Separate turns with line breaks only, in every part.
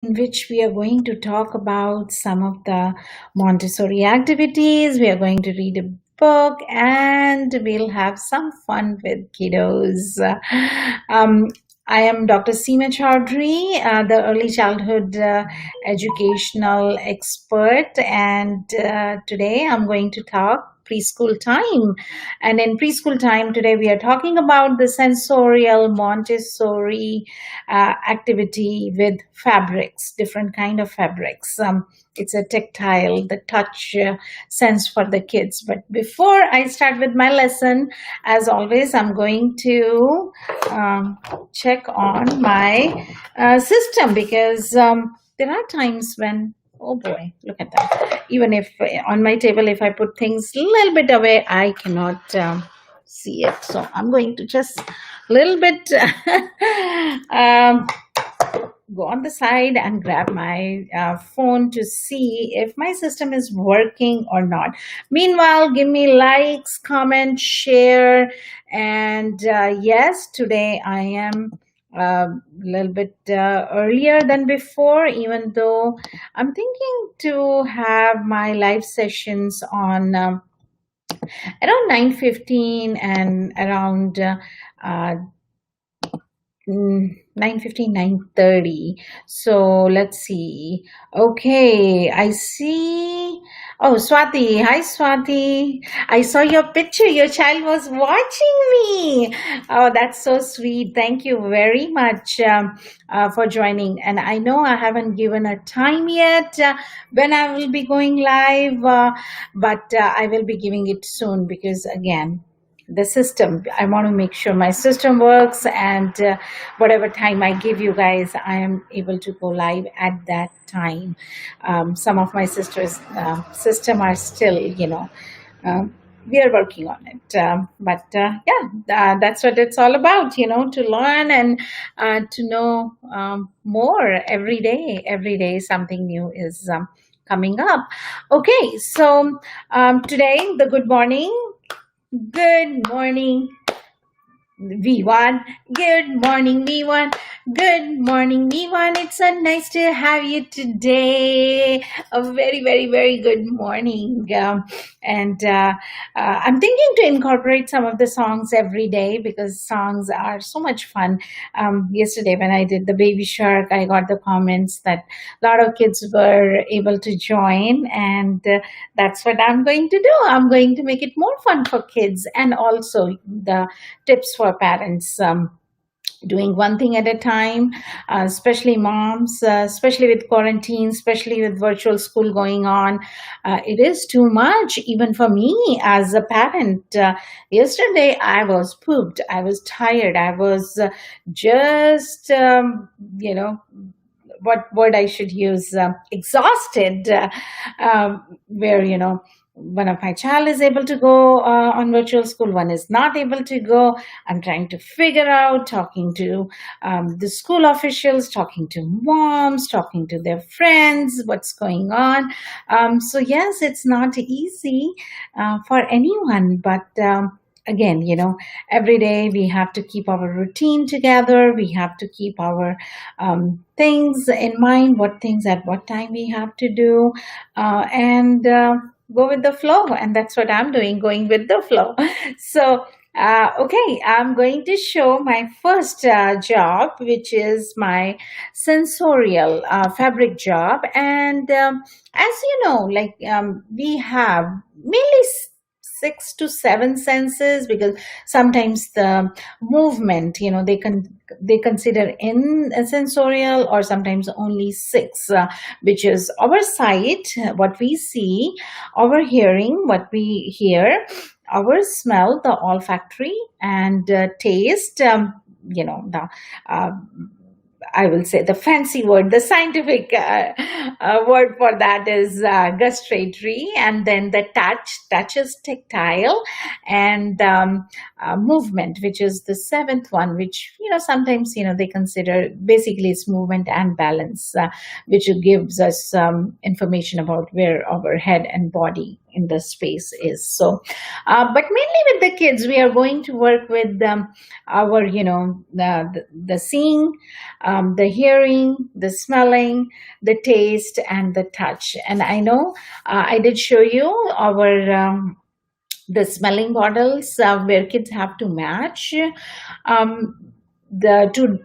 in which we are going to talk about some of the Montessori activities. We are going to read a book and we'll have some fun with kiddos. Um, I am Dr. Seema Choudhary, the early childhood educational expert, and today I'm going to talk preschool time. And in preschool time today, we are talking about the sensorial Montessori activity with fabrics, different kind of fabrics. It's a tactile, the touch sense for the kids. But before I start with my lesson, as always, I'm going to check on my system because there are times when, oh boy, look at that. Even if on my table, if I put things a little bit away, I cannot see it. So I'm going to just a little bit um, go on the side and grab my phone to see if my system is working or not. Meanwhile, give me likes, comment, share, and yes, today I am a little bit earlier than before, even though I'm thinking to have my live sessions on around 9:15 and around uh, 9:15, 9:30. So let's see. Okay, I see. Oh, Swati. Hi, Swati. I saw your picture. Your child was watching me. Oh, that's so sweet. Thank you very much for joining. And I know I haven't given a time yet when I will be going live, but I will be giving it soon because, again, the system, I want to make sure my system works, and whatever time I give you guys, I am able to go live at that time. Some of my sisters system are still, we are working on it, but that's what it's all about, to learn and to know more every day something new is coming up. Okay, so today, the good morning. Good morning, V1. Good morning, V1. Good morning, V1. It's so nice to have you today. A very, very, very good morning. And I'm thinking to incorporate some of the songs every day because songs are so much fun. Yesterday, when I did the Baby Shark, I got the comments that a lot of kids were able to join, and that's what I'm going to do. I'm going to make it more fun for kids and also the tips for parents. Doing one thing at a time, especially moms, especially with quarantine, especially with virtual school going on. It is too much, even for me as a parent. Yesterday, I was pooped. I was tired. I was just, what word I should use, exhausted, where, one of my child is able to go on virtual school, one is not able to go. I'm trying to figure out, talking to the school officials, talking to moms, talking to their friends, what's going on. So yes, it's not easy for anyone, but again, every day we have to keep our routine together. We have to keep our things in mind, what things at what time we have to do, and go with the flow. And that's what I'm doing, going with the flow. So, okay, I'm going to show my first job, which is my sensorial fabric job. And as you know, we have mainly 6 to 7 senses, because sometimes the movement, they consider in a sensorial, or sometimes only 6, which is our sight, what we see, our hearing, what we hear, our smell, the olfactory, and taste, the I will say the fancy word, the scientific word for that is gustatory, and then the touch is tactile, and movement, which is the 7th one, which sometimes they consider basically it's movement and balance, which gives us information about where our head and body in the space is. So but mainly with the kids we are going to work with our the seeing, the hearing, the smelling, the taste, and the touch. And I know I did show you our the smelling bottles where kids have to match um, the two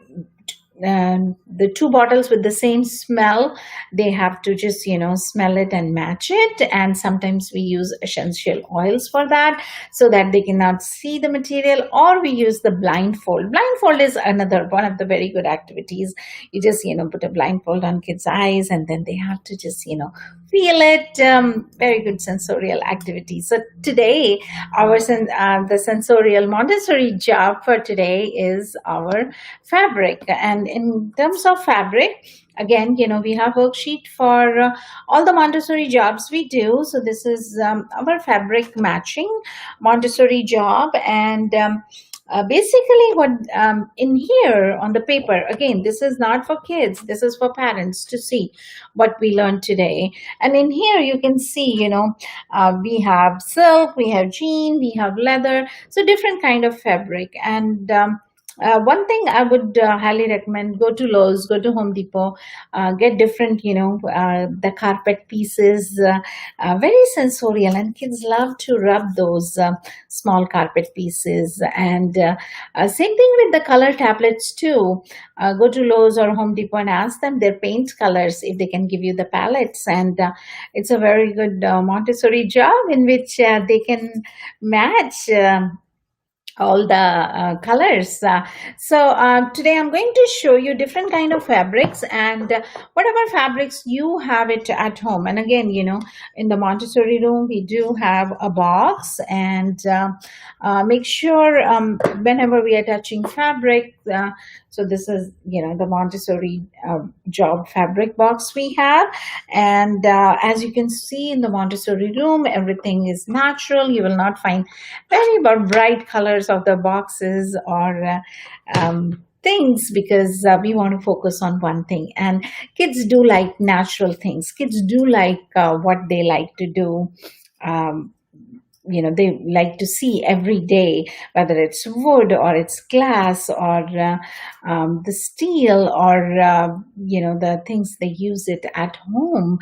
the two bottles with the same smell. They have to just smell it and match it. And sometimes we use essential oils for that so that they cannot see the material, or we use the blindfold is another one of the very good activities. You just put a blindfold on kids eyes, and then they have to just feel it. Very good sensorial activity. So today the sensorial Montessori job for today is our fabric. And in terms of fabric, again, we have worksheet for all the Montessori jobs we do. So this is our fabric matching Montessori job. And basically what in here on the paper, again, this is not for kids, this is for parents to see what we learned today. And in here you can see we have silk, we have jean, we have leather, so different kind of fabric. And one thing I would highly recommend: go to Lowe's, go to Home Depot, get different, the carpet pieces, very sensorial, and kids love to rub those small carpet pieces. And same thing with the color tablets too. Go to Lowe's or Home Depot and ask them their paint colors if they can give you the palettes. And it's a very good Montessori job in which they can match all the colors. So today I'm going to show you different kind of fabrics, and whatever fabrics you have it at home. And again, in the Montessori room we do have a box, and make sure whenever we are touching fabric, so this is the Montessori job fabric box we have. And as you can see, in the Montessori room everything is natural. You will not find very bright colors of the boxes or things, because we want to focus on one thing. And kids do like natural things. Kids do like what they like to do. They like to see every day, whether it's wood or it's glass or the steel or the things they use it at home.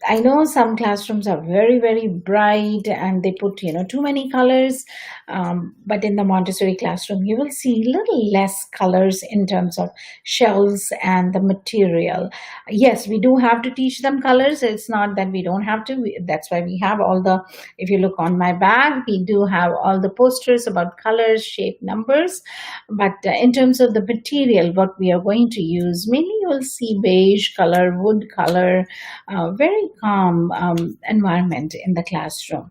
I know some classrooms are very, very bright and they put, too many colors. But in the Montessori classroom, you will see little less colors in terms of shells and the material. Yes, we do have to teach them colors. It's not that we don't have to. That's why we have all the, if you look on my bag, we do have all the posters about colors, shape, numbers. But in terms of the material, what we are going to use, mainly you will see beige color, wood color, very calm environment in the classroom.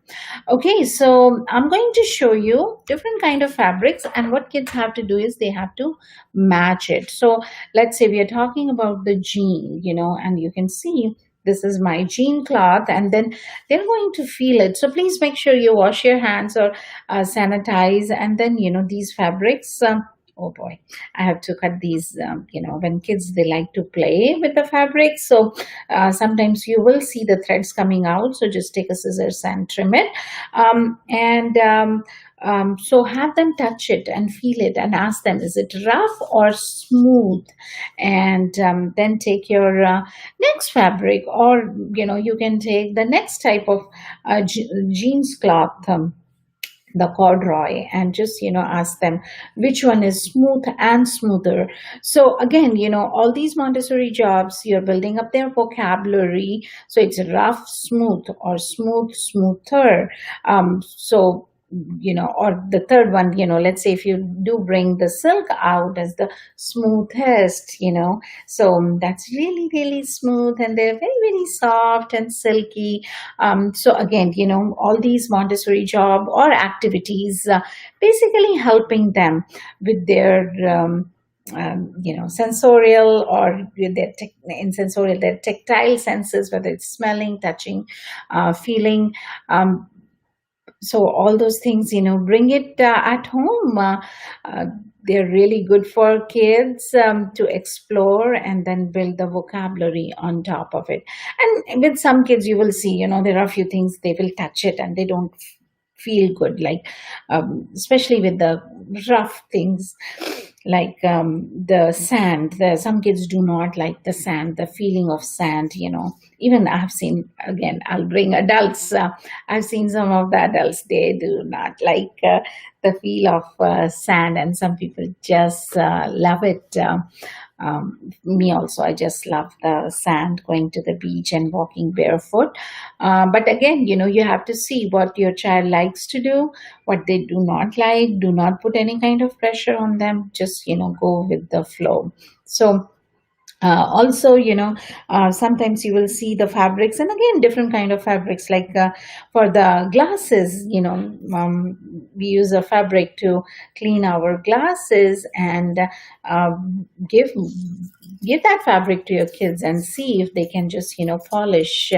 Okay, so I'm going to show you different kind of fabrics, and what kids have to do is they have to match it. So let's say we are talking about the jean, and you can see this is my jean cloth, and then they're going to feel it. So please make sure you wash your hands or sanitize. And then these fabrics, oh boy, I have to cut these. When kids, they like to play with the fabric, so sometimes you will see the threads coming out. So just take a scissors and trim it. So have them touch it and feel it and ask them, is it rough or smooth? And then take your next fabric, or you can take the next type of jeans cloth, the corduroy, and just ask them which one is smooth and smoother. So again, all these Montessori jobs, you're building up their vocabulary. So it's rough, smooth, or smooth, smoother. Or the third one, let's say if you do bring the silk out as the smoothest, so that's really, really smooth, and they're very, very soft and silky. So again, all these Montessori job or activities, basically helping them with their sensorial, or in sensorial, their tactile senses, whether it's smelling, touching, feeling. So all those things, bring it at home. Uh, they're really good for kids to explore and then build the vocabulary on top of it. And with some kids, you will see, there are a few things they will touch it and they don't feel good, like especially with the rough things, like the sand. Some kids do not like the sand, the feeling of sand. Even I've seen, again, I'll bring adults. I've seen some of the adults, they do not like the feel of sand, and some people just love it. Me also, I just love the sand, going to the beach and walking barefoot. But again, you have to see what your child likes to do, what they do not like. Do not put any kind of pressure on them. Just, go with the flow. So also, sometimes you will see the fabrics, and again, different kind of fabrics, like for the glasses, we use a fabric to clean our glasses, and give that fabric to your kids and see if they can just polish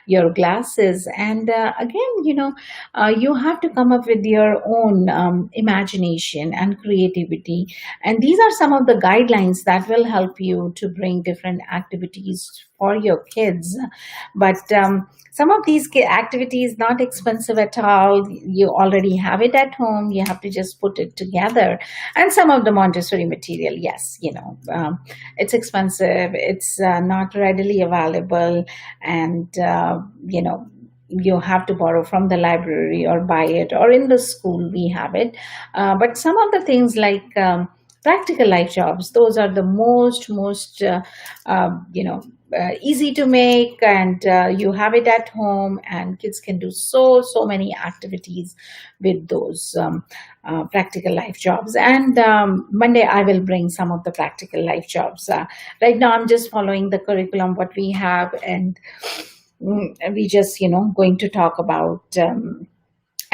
your glasses. And again, you have to come up with your own imagination and creativity, and these are some of the guidelines that will help you to bring different activities for your kids. But some of these activities not expensive at all. You already have it at home. You have to just put it together. And some of the Montessori material, yes, it's expensive. It's not readily available, and you have to borrow from the library or buy it, or in the school we have it. But some of the things, like practical life jobs, those are the most easy to make, and you have it at home, and kids can do so many activities with those practical life jobs. And Monday I will bring some of the practical life jobs. Right now I'm just following the curriculum what we have, and we just going to talk about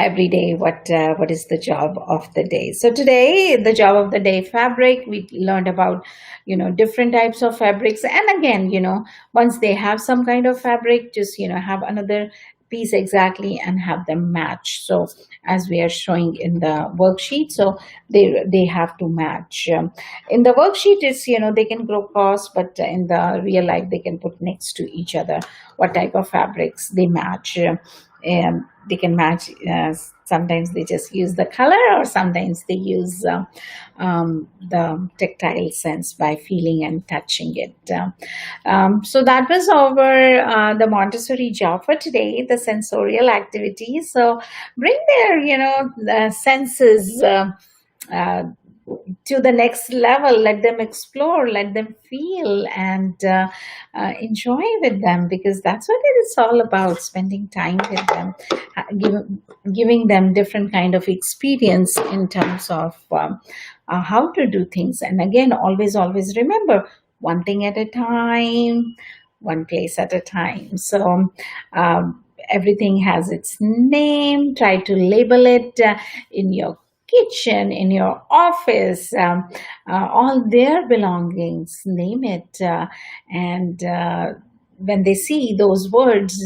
every day what is the job of the day. So today, the job of the day, fabric. We learned about different types of fabrics, and again, once they have some kind of fabric, just have another piece exactly and have them match. So as we are showing in the worksheet, so they have to match. In the worksheet, it's they can grow cross, but in the real life they can put next to each other what type of fabrics they match. And they can match. Sometimes they just use the color, or sometimes they use the tactile sense by feeling and touching it. So that was our the job for today, the sensorial activity. So bring their the senses uh, to the next level. Let them explore, let them feel, and enjoy with them, because that's what it is all about, spending time with them, giving them different kind of experience in terms of how to do things. And again, always remember, one thing at a time, one place at a time. So everything has its name. Try to label it in your kitchen, in your office, all their belongings, name it. And when they see those words,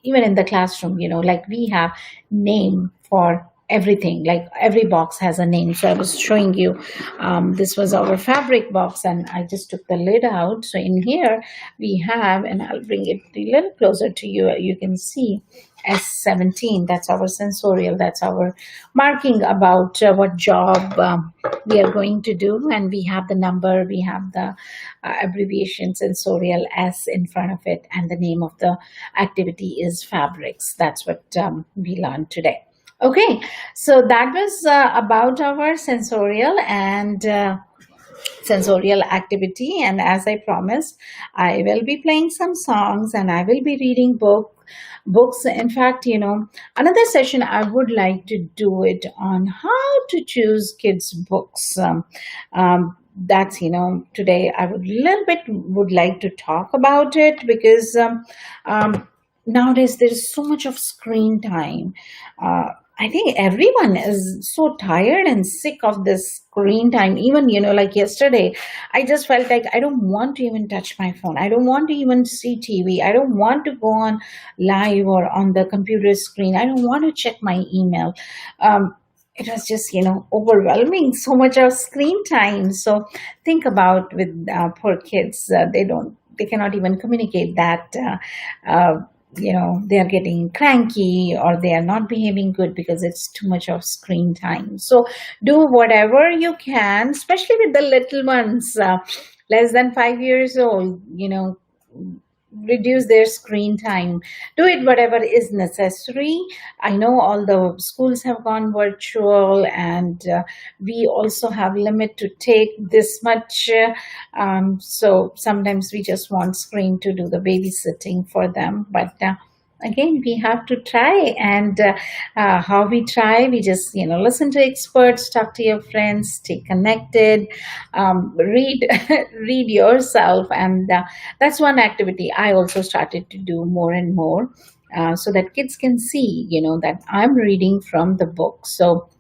even in the classroom, like we have name for everything, like every box has a name. So I was showing you, this was our fabric box, and I just took the lid out. So in here we have, and I'll bring it a little closer to you, you can see S17. That's our sensorial. That's our marking about what job we are going to do. And we have the number, we have the abbreviation sensorial S in front of it, and the name of the activity is fabrics. That's what we learned today. Okay, so that was about our sensorial and sensorial activity. And as I promised, I will be playing some songs, and I will be reading books. In fact, another session I would like to do it on how to choose kids books. That's today I would like to talk about it, because nowadays there is so much of screen time. I think everyone is so tired and sick of this screen time. Even, like yesterday, I just felt like I don't want to even touch my phone. I don't want to even see TV. I don't want to go on live or on the computer screen. I don't want to check my email. It was just, overwhelming, so much of screen time. So think about with poor kids, they cannot even communicate that. They are getting cranky or they are not behaving good because it's too much of screen time. So do whatever you can, especially with the little ones, less than 5 years old, reduce their screen time. Do it whatever is necessary. I know all the schools have gone virtual, and we also have limit to take this much. So sometimes we just want screen to do the babysitting for them, but again, we have to try. And how we try, we just listen to experts, talk to your friends, stay connected, read read yourself. And that's one activity I also started to do more and more, so that kids can see that I'm reading from the book. So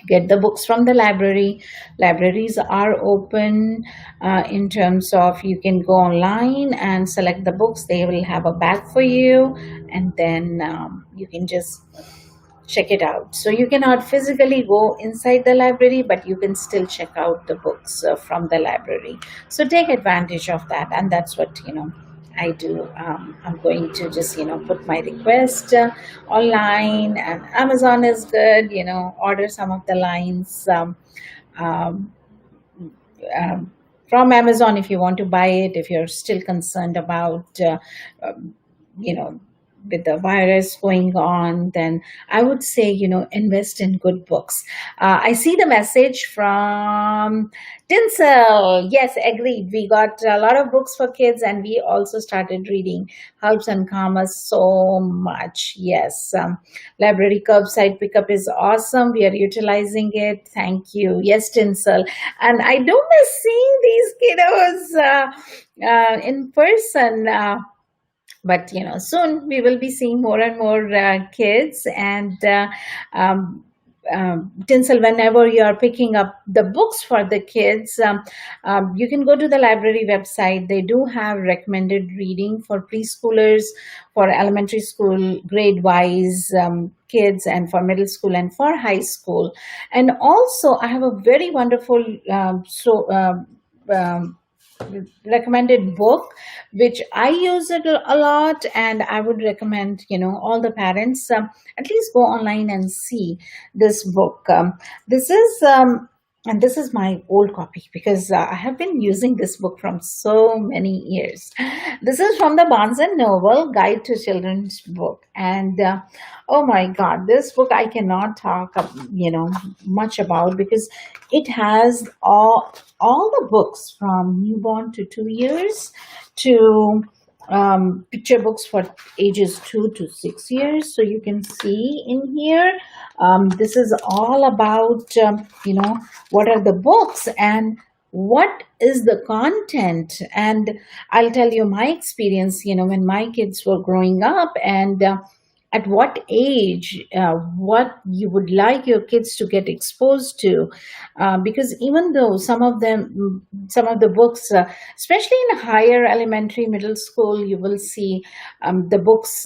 get the books from the library. Libraries are open, in terms of you can go online and select the books. They will have a bag for you, and then you can just check it out. So you cannot physically go inside the library, but you can still check out the books from the library. So take advantage of that, and that's what I do. I'm going to just put my request online, and Amazon is good. Order some of the lines. Um, from Amazon if you want to buy it, if you're still concerned about, um, you know, with the virus going on, then I would say, invest in good books. I see the message from Tinsel. Yes, agreed. We got a lot of books for kids, and we also started reading. Helps and calm us so much. Yes. Library curbside pickup is awesome. We are utilizing it. Thank you. Yes, Tinsel. And I do miss seeing these kiddos in person. But soon we will be seeing more and more kids. And Tinsel, whenever you are picking up the books for the kids, you can go to the library website. They do have recommended reading for preschoolers, for elementary school grade wise kids, and for middle school and for high school. And also I have a very wonderful um, recommended book which I use it a lot, and I would recommend all the parents at least go online and see this book. This is and this is my old copy, because I have been using this book from so many years. This is from the Barnes and Noble Guide to Children's Book. And oh my God, this book I cannot talk much about, because it has all the books from newborn to 2 years, to picture books for ages 2 to 6 years. So you can see in here, this is all about what are the books and what is the content. And I'll tell you my experience, when my kids were growing up, and at what age, what you would like your kids to get exposed to. Because even though some of the books, especially in higher elementary, middle school, you will see the books,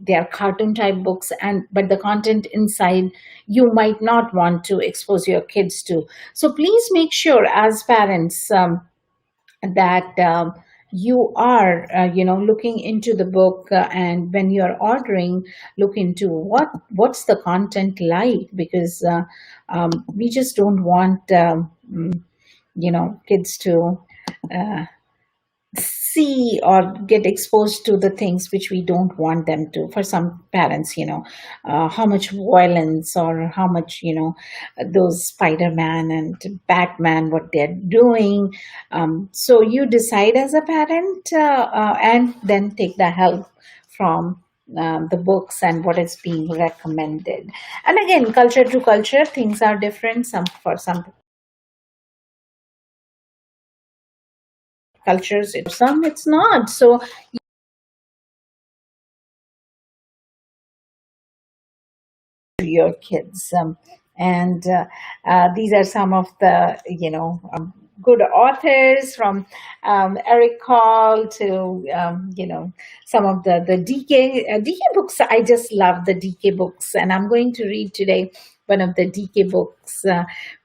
they are cartoon type books, and but the content inside you might not want to expose your kids to. So please make sure as parents, that you are looking into the book, and when you're ordering, look into what's the content like, because we just don't want kids to uh, see or get exposed to the things which we don't want them to. For some parents, how much violence, or how much those Spider-Man and Batman, what they're doing. So you decide as a parent, and then take the help from the books and what is being recommended. And again, culture to culture, things are different. For some cultures, some it's not. So your kids. And these are some of the, good authors from Eric Call to, some of the DK books. I just love the DK books, and I'm going to read today one of the DK books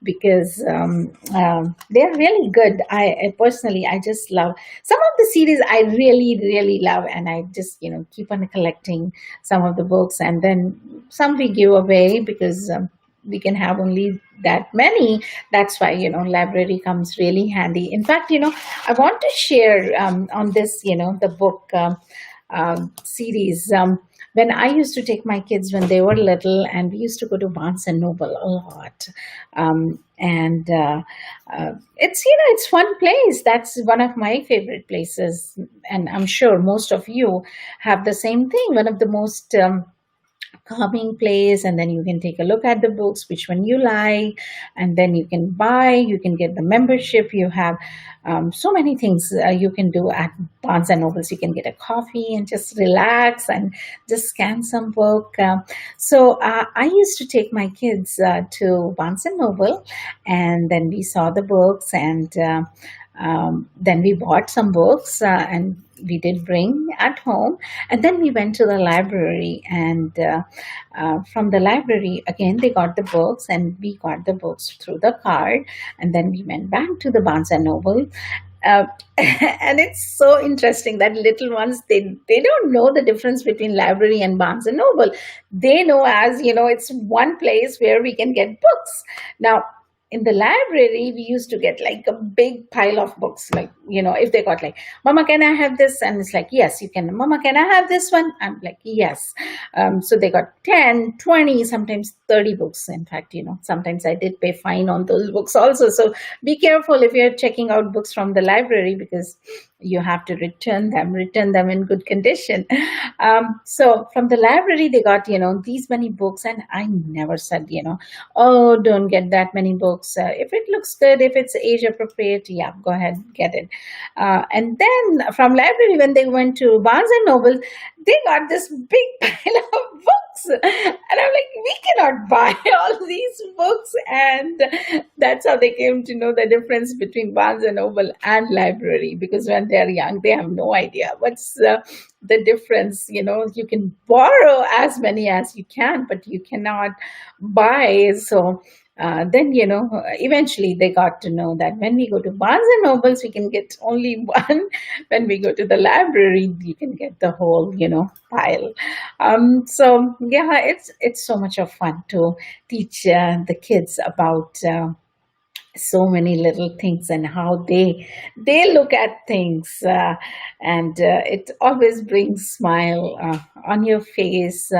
because they're really good. I personally, I just love some of the series. I really, really love, and I just keep on collecting some of the books, and then some we give away because we can have only that many. That's why library comes really handy. In fact, I want to share on this the book series. When I used to take my kids when they were little, and we used to go to Barnes and Noble a lot, and it's one place. That's one of my favorite places, and I'm sure most of you have the same thing. One of the most calming place, and then you can take a look at the books, which one you like, and then you can buy, you can get the membership. You have so many things you can do at Barnes and Nobles. You can get a coffee and just relax and just scan some book. So I used to take my kids to Barnes and Noble, and then we saw the books, and then we bought some books, and we did bring at home, and then we went to the library, and from the library again they got the books, and we got the books through the card, and then we went back to the Barnes and Noble. And it's so interesting that little ones, they don't know the difference between library and Barnes and Noble. They know as it's one place where we can get books. Now in the library, we used to get like a big pile of books. Like, if they got like, Mama, can I have this? And it's like, yes, you can. Mama, can I have this one? I'm like, yes. So they got 10, 20, sometimes 30 books. In fact, sometimes I did pay fine on those books also. So be careful if you're checking out books from the library, because you have to return them in good condition. So from the library, they got, these many books. And I never said, oh, don't get that many books. If it looks good, if it's age appropriate, yeah, go ahead, get it. And then from library, when they went to Barnes and Noble, they got this big pile of books. And I'm like, we cannot buy all these books. And that's how they came to know the difference between Barnes and Noble and library, because when they're young, they have no idea what's the difference. You can borrow as many as you can, but you cannot buy. So then, eventually they got to know that when we go to Barnes and Nobles, we can get only one. When we go to the library, you can get the whole, pile. So yeah, it's so much of fun to teach the kids about so many little things and how they look at things, and it always brings smile on your face,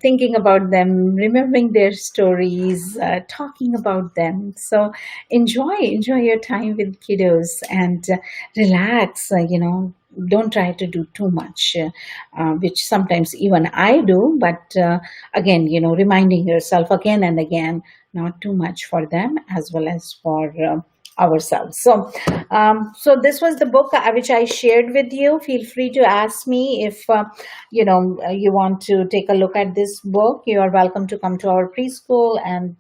thinking about them, remembering their stories, talking about them. So enjoy your time with kiddos, and relax. Don't try to do too much, which sometimes even I do. But again, reminding yourself again and again, not too much for them as well as for ourselves. So, so this was the book which I shared with you. Feel free to ask me if you want to take a look at this book. You are welcome to come to our preschool, and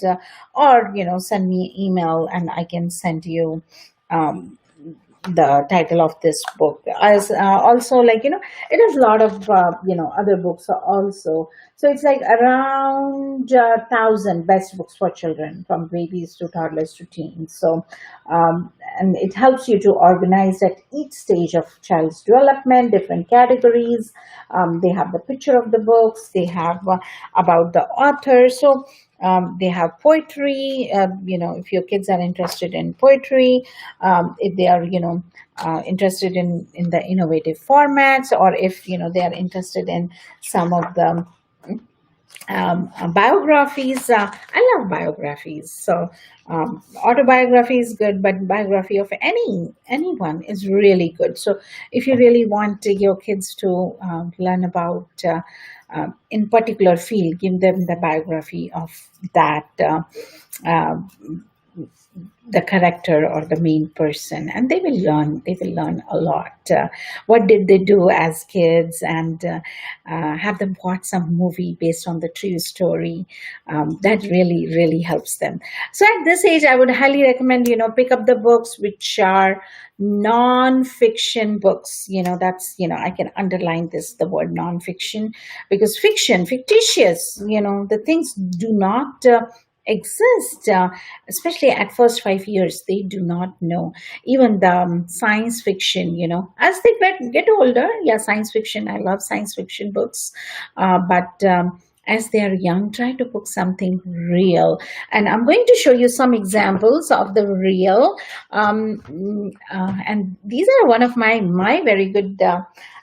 or send me an email, and I can send you the title of this book. As also, like it has a lot of other books also. So it's like around 1,000 best books for children, from babies to toddlers to teens. So and it helps you to organize at each stage of child's development, different categories. They have the picture of the books, they have about the author. So they have poetry, if your kids are interested in poetry, if they are, interested in the innovative formats, or if, they are interested in some of the biographies. I love biographies. So autobiography is good, but biography of anyone is really good. So if you really want your kids to learn about in particular field, give them the biography of that the character or the main person, and they will learn a lot. What did they do as kids, and have them watch some movie based on the true story. That really helps them. So at this age, I would highly recommend, pick up the books which are non-fiction books. That's, I can underline this, the word non-fiction, because fiction, fictitious, the things do not exist. Especially at first 5 years, they do not know. Even the science fiction, as they get older, yeah, science fiction, I love science fiction books. But as they are young, try to book something real. And I'm going to show you some examples of the real. And these are one of my very good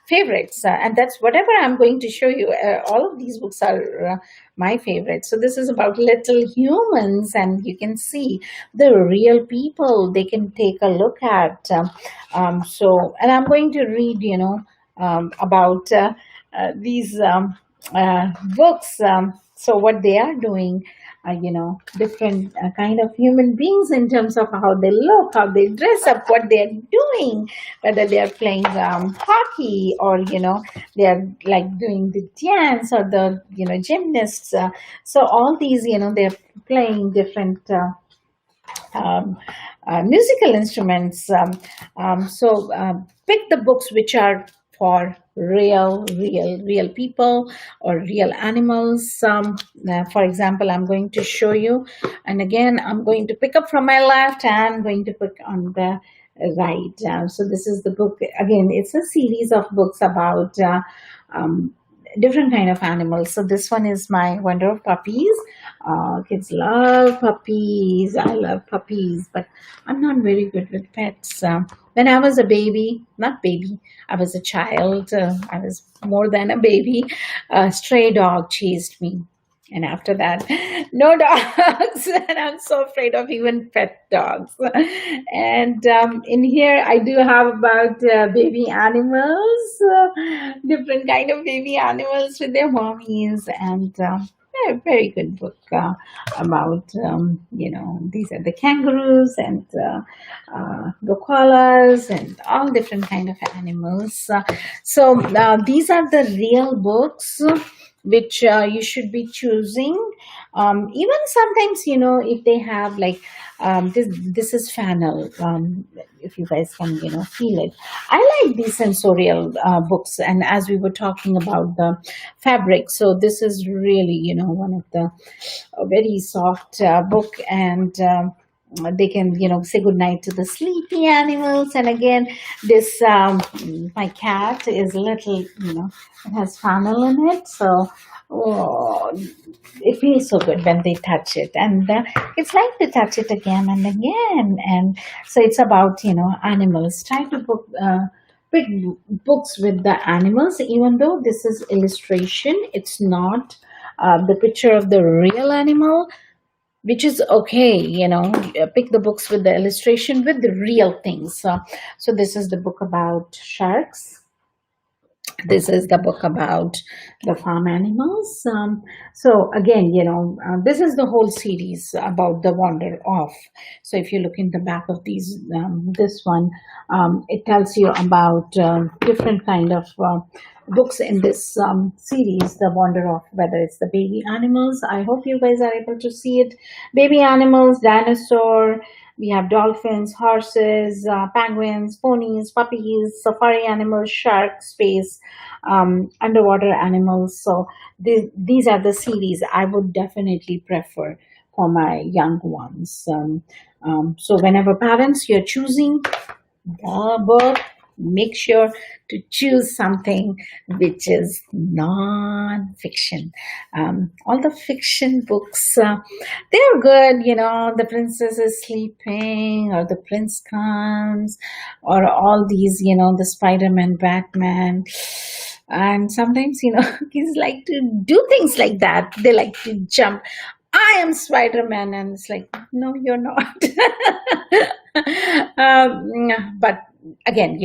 favorites. And that's whatever I'm going to show you. All of these books are my favorites. So this is about little humans, and you can see the real people they can take a look at. And I'm going to read, about these books. So what they are doing, different kind of human beings in terms of how they look, how they dress up, what they're doing, whether they are playing hockey, or, they are like doing the dance, or the, gymnasts. So all these, they're playing different musical instruments. Pick the books which are for real people or real animals. For example, I'm going to show you, and again, I'm going to pick up from my left and going to put on the right. So this is the book. Again, it's a series of books about different kind of animals. So this one is my Wonder of Puppies. Kids love puppies. I love puppies, but I'm not very good with pets. When I was a baby, not baby, I was a child. I was more than a baby. A stray dog chased me. And after that, no dogs. And I'm so afraid of even pet dogs. And in here, I do have about baby animals, different kind of baby animals with their mommies. And very good book about, these are the kangaroos and the koalas and all different kind of animals. These are the real books which you should be choosing. Even sometimes, if they have like this is fennel. If you guys can, feel it. I like these sensorial books, and as we were talking about the fabric, so this is really, one of the very soft book, and they can, say goodnight to the sleepy animals. And again, this my cat is little, it has fennel in it, so oh, it feels so good when they touch it, and it's like to touch it again and again. And so it's about, animals. Try to pick books with the animals, even though this is illustration, it's not the picture of the real animal, which is okay. Pick the books with the illustration with the real things. So this is the book about sharks. This is the book about the farm animals. So again, this is the whole series about the wonder of. So if you look in the back of this one, it tells you about different kind of books in this series, the wonder of, whether it's the baby animals. I hope you guys are able to see it. Baby animals, dinosaur. We have dolphins, horses, penguins, ponies, puppies, safari animals, sharks, space, underwater animals. So these are the series I would definitely prefer for my young ones. So whenever parents, you're choosing the book, make sure to choose something which is non-fiction. All the fiction books, they're good, the princess is sleeping, or the prince comes, or all these, the Spider-Man, Batman. And sometimes, kids like to do things like that. They like to jump. I am Spider-Man, and it's like, no, you're not. But again,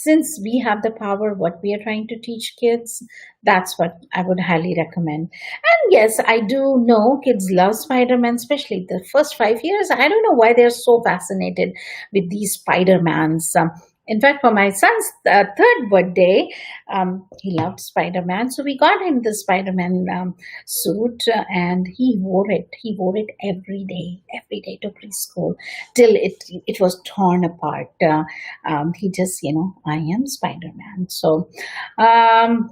since we have the power, what we are trying to teach kids, that's what I would highly recommend. And yes, I do know kids love Spider-Man, especially the first 5 years. I don't know why they're so fascinated with these Spider-Mans. In fact, for my son's third birthday, he loved Spider-Man, so we got him the Spider-Man suit, and he wore it. He wore it every day to preschool till it was torn apart. He just, I am Spider-Man. So, um,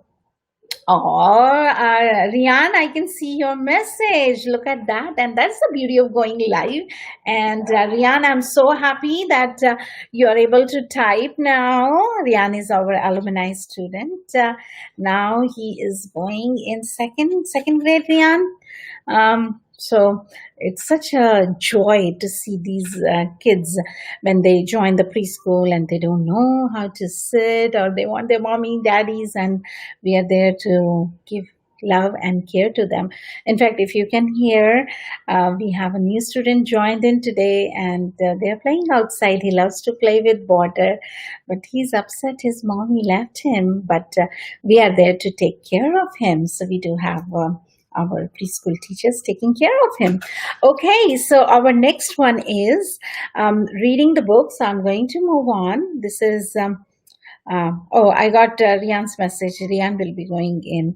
Rian, I can see your message. Look at that. And that's the beauty of going live. And Rian, I'm so happy that you're able to type now. Rian is our alumni student. Now he is going in second grade, Rian. So it's such a joy to see these kids when they join the preschool and they don't know how to sit, or they want their mommy, daddies, and we are there to give love and care to them. In fact, if you can hear, we have a new student joined in today, and they're playing outside. He loves to play with water, but he's upset his mommy left him. But we are there to take care of him. So we do have our preschool teachers taking care of him. Okay, so our next one is reading the book. So I'm going to move on. This is, I got Rian's message. Rian will be going in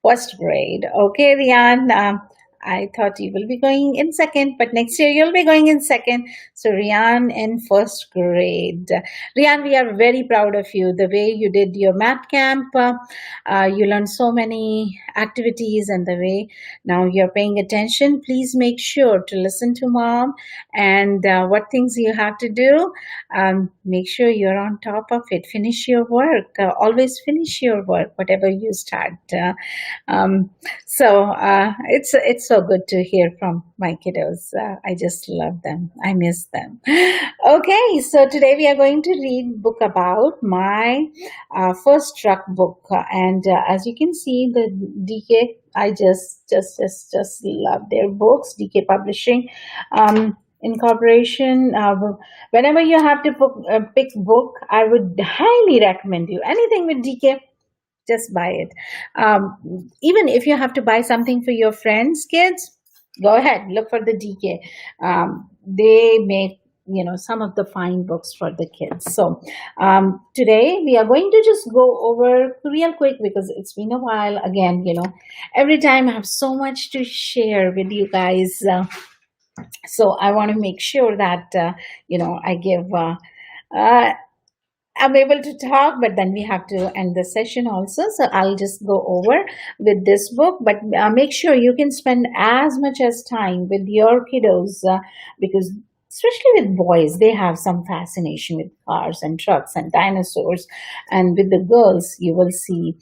first grade. Okay, Rian, I thought you will be going in second, but next year you'll be going in second. So Rian in first grade. Rian, we are very proud of you. The way you did your math camp, you learned so many activities, and the way now you're paying attention. Please make sure to listen to mom, and what things you have to do. Make sure you're on top of it. Finish your work. Always finish your work, whatever you start. It's so good to hear from my kiddos. I just love them. I miss them. Okay, so today we are going to read book about my first truck book, and as you can see, the DK. I just love their books. DK Publishing. Incorporation. Whenever you have to pick book, I would highly recommend you anything with DK. Just buy it. Even if you have to buy something for your friends' kids, go ahead, look for the DK. They make some of the fine books for the kids. So today we are going to just go over real quick because it's been a while. Again, every time I have so much to share with you guys. So I want to make sure that I give. I'm able to talk, but then we have to end the session also. So I'll just go over with this book, but make sure you can spend as much as time with your kiddos because especially with boys, they have some fascination with cars and trucks and dinosaurs. And with the girls, you will see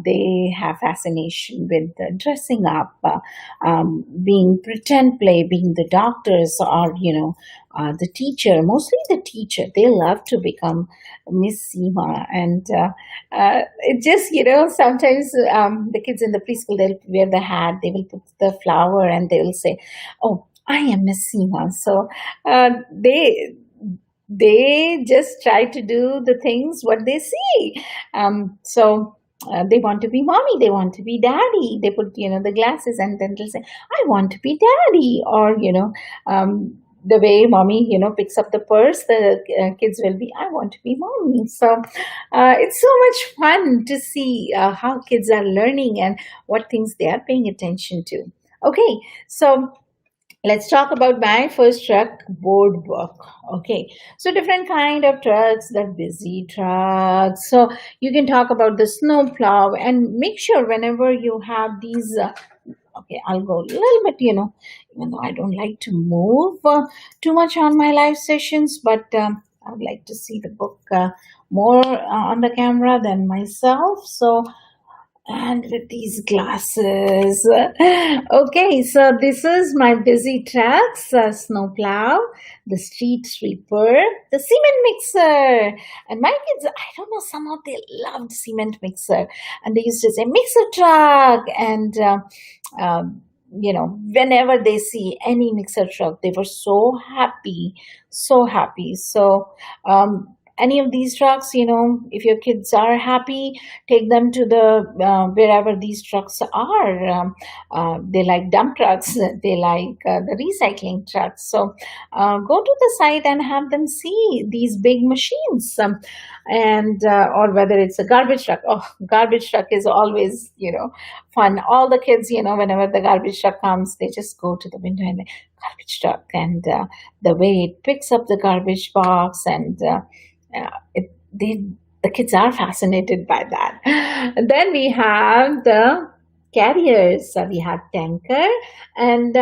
they have fascination with dressing up, being pretend play, being the doctors or, the teacher, mostly the teacher. They love to become Miss Seema. And it just, sometimes the kids in the preschool, they'll wear the hat, they will put the flower and they will say, oh, I am Miss Seema. So they just try to do the things what they see. They want to be mommy, they want to be daddy. They put, the glasses and then they'll say, I want to be daddy. Or, the way mommy, picks up the purse, the kids will be, I want to be mommy. So it's so much fun to see how kids are learning and what things they are paying attention to. Okay, so let's talk about my first truck board book. Okay, so different kind of trucks, the busy trucks. So you can talk about the snow plow and make sure whenever you have these. Okay, I'll go a little bit, even though I don't like to move too much on my live sessions, but I would like to see the book more on the camera than myself. So and with these glasses. Okay, so this is my busy trucks, snowplow, the street sweeper, the cement mixer. And my kids, I don't know, somehow they loved cement mixer. And they used to say, mixer truck. And, whenever they see any mixer truck, they were so happy, so happy. So, any of these trucks, if your kids are happy, take them to the wherever these trucks are. They like dump trucks, they like the recycling trucks. So go to the site and have them see these big machines, and or whether it's a garbage truck. Oh, garbage truck is always fun. All the kids, whenever the garbage truck comes, they just go to the window and garbage truck, and the way it picks up the garbage box, and the kids are fascinated by that. And then we have the carriers. We have tanker, and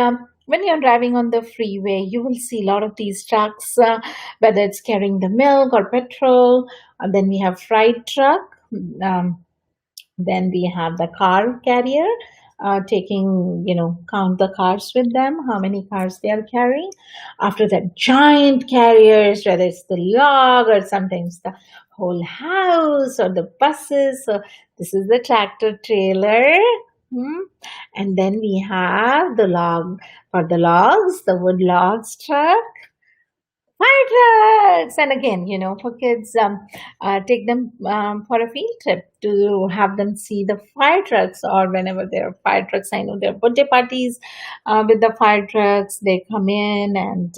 when you're driving on the freeway, you will see a lot of these trucks, whether it's carrying the milk or petrol. And then we have freight truck. Um, then we have the car carrier, taking, count the cars with them, how many cars they are carrying. After that, giant carriers, whether it's the log or sometimes the whole house or the buses. So this is the tractor trailer. Hmm. And then we have the log, for the logs, the wood logs truck. Fire trucks! And again, for kids, take them for a field trip to have them see the fire trucks, or whenever there are fire trucks. I know there are birthday parties with the fire trucks. They come in, and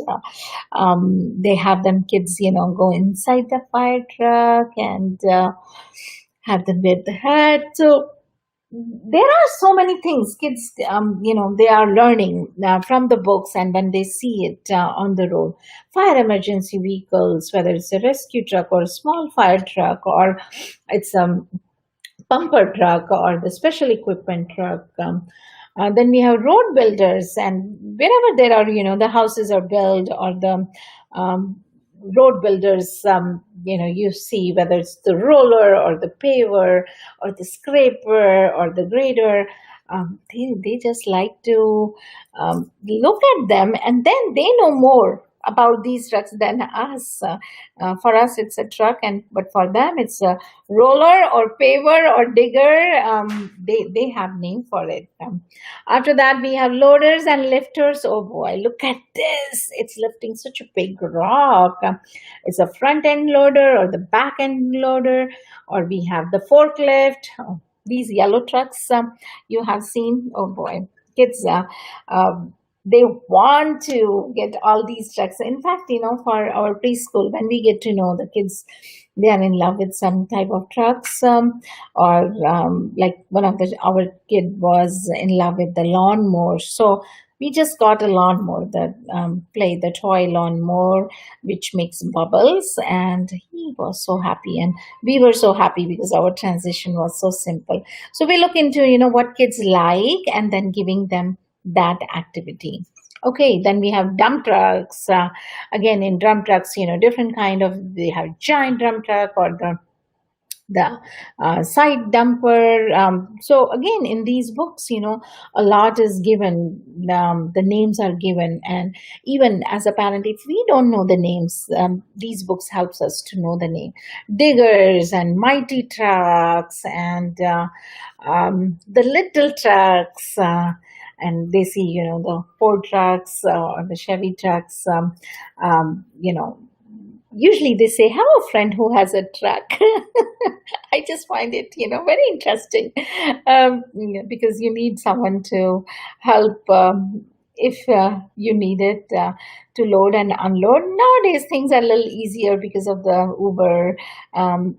they have them kids, go inside the fire truck, and have them wear the hat. So there are so many things kids, they are learning from the books, and when they see it on the road. Fire emergency vehicles, whether it's a rescue truck or a small fire truck, or it's a pumper truck or the special equipment truck. Then we have road builders, and wherever there are, the houses are built, or the um, road builders, you see whether it's the roller or the paver or the scraper or the grader. They just like to look at them, and then they know more about these trucks than us. For us, it's a truck, but for them, it's a roller or paver or digger. They have name for it. After that, we have loaders and lifters. Oh boy, look at this! It's lifting such a big rock. It's a front end loader or the back end loader, or we have the forklift. Oh, these yellow trucks, you have seen. Oh boy, kids. They want to get all these trucks. In fact, for our preschool, when we get to know the kids, they are in love with some type of trucks, or like one of our kid was in love with the lawnmower. So we just got a lawnmower, the toy lawnmower, which makes bubbles, and he was so happy, and we were so happy because our transition was so simple. So we look into what kids like, and then giving them that activity. Okay, then we have dump trucks. Again, in dump trucks, different kind of, they have giant dump truck, or the side dumper. So again, in these books, a lot is given. The names are given, and even as a parent, if we don't know the names, these books helps us to know the name. Diggers and mighty trucks, and the little trucks. And they see, the Ford trucks or the Chevy trucks. Usually they say, have a friend who has a truck. I just find it, very interesting, because you need someone to help, if you need it to load and unload. Nowadays, things are a little easier because of the Uber, and,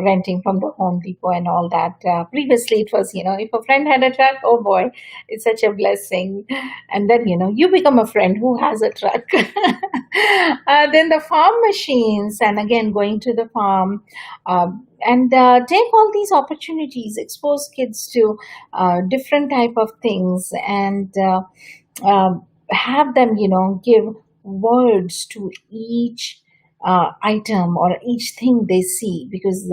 renting from the Home Depot and all that. Previously, it was, if a friend had a truck, oh boy, it's such a blessing. And then, you become a friend who has a truck. Then the farm machines, and again, going to the farm, and take all these opportunities, expose kids to different type of things, and have them, give words to each item or each thing they see, because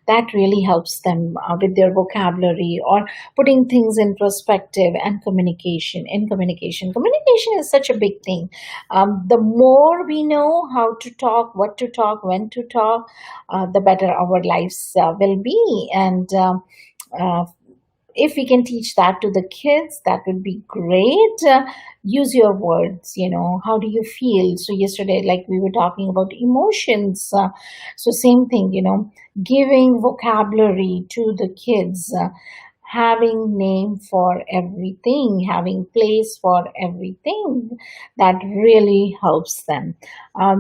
that really helps them with their vocabulary, or putting things in perspective, and communication. Communication is such a big thing. The more we know how to talk, what to talk, when to talk, the better our lives will be. And uh, if we can teach that to the kids, that would be great. Use your words, how do you feel? So yesterday, like we were talking about emotions, so same thing, giving vocabulary to the kids, having name for everything, having place for everything, that really helps them.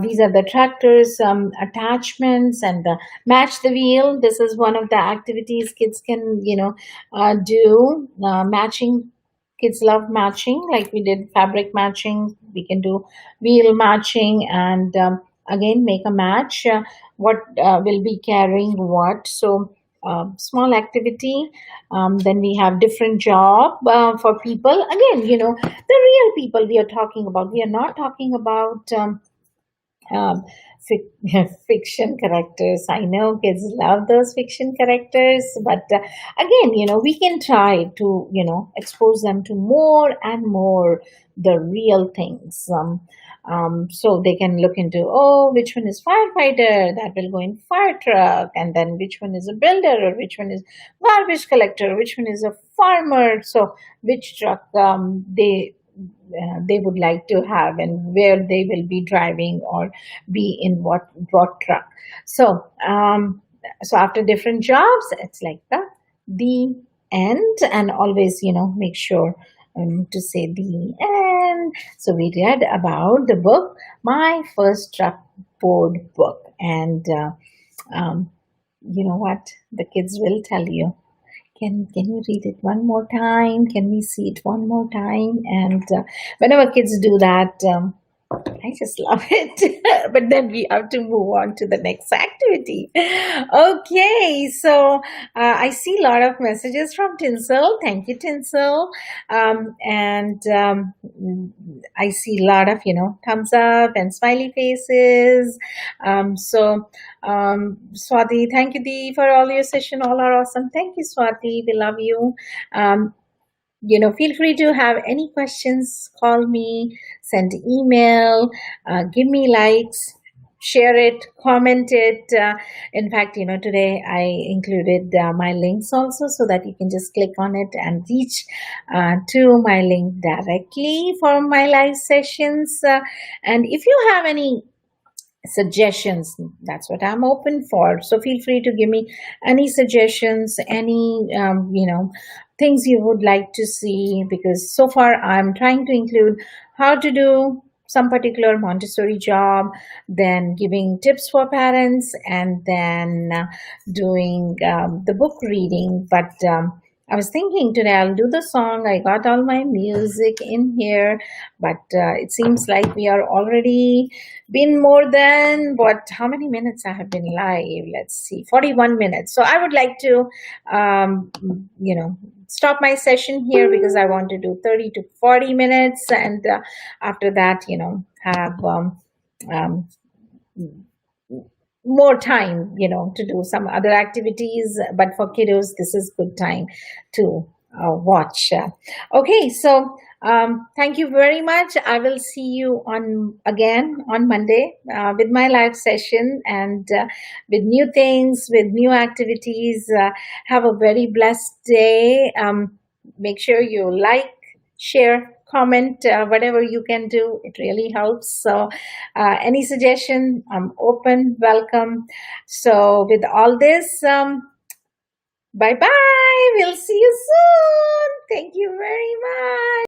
These are the tractors, attachments, and the match the wheel. This is one of the activities kids can, do. Matching, kids love matching. Like we did fabric matching, we can do wheel matching, and again make a match. What will be carrying what? So small activity. Then we have different job for people. Again, the real people we are talking about. We are not talking about um, fiction characters. I know kids love those fiction characters, but again, we can try to, expose them to more and more the real things. So they can look into, oh, which one is firefighter, that will go in fire truck, and then which one is a builder, or which one is garbage collector, which one is a farmer. So which truck they would like to have, and where they will be driving, or be in what truck. So so after different jobs, it's like the end, and always make sure to say the end. So we read about the book, My First Truck Board Book, and you know what, the kids will tell you, can you read it one more time? Can we see it one more time? And whenever kids do that, I just love it. But then we have to move on to the next activity. Okay, so I see a lot of messages from Tinsel. Thank you, Tinsel. And I see a lot of, thumbs up and smiley faces. Swati, thank you, Dee, for all your session. All are awesome. Thank you, Swati. We love you. Feel free to have any questions, call me, send email, give me likes, share it, comment it. In fact, today I included my links also, so that you can just click on it and reach to my link directly for my live sessions. And if you have any suggestions, that's what I'm open for. So feel free to give me any suggestions, any things you would like to see, because so far I'm trying to include how to do some particular Montessori job, then giving tips for parents, and then doing the book reading. But I was thinking today I'll do the song. I got all my music in here, but it seems like we are already been more than how many minutes I have been live? Let's see, 41 minutes. So I would like to, stop my session here, because I want to do 30 to 40 minutes. And after that, have um, more time, to do some other activities. But for kiddos, this is good time to watch. Okay, so thank you very much. I will see you again on Monday with my live session, and with new things, with new activities. Have a very blessed day. Make sure you like, share, comment, whatever you can do. It really helps. So any suggestion, I'm open, welcome. So with all this, bye bye. We'll see you soon. Thank you very much.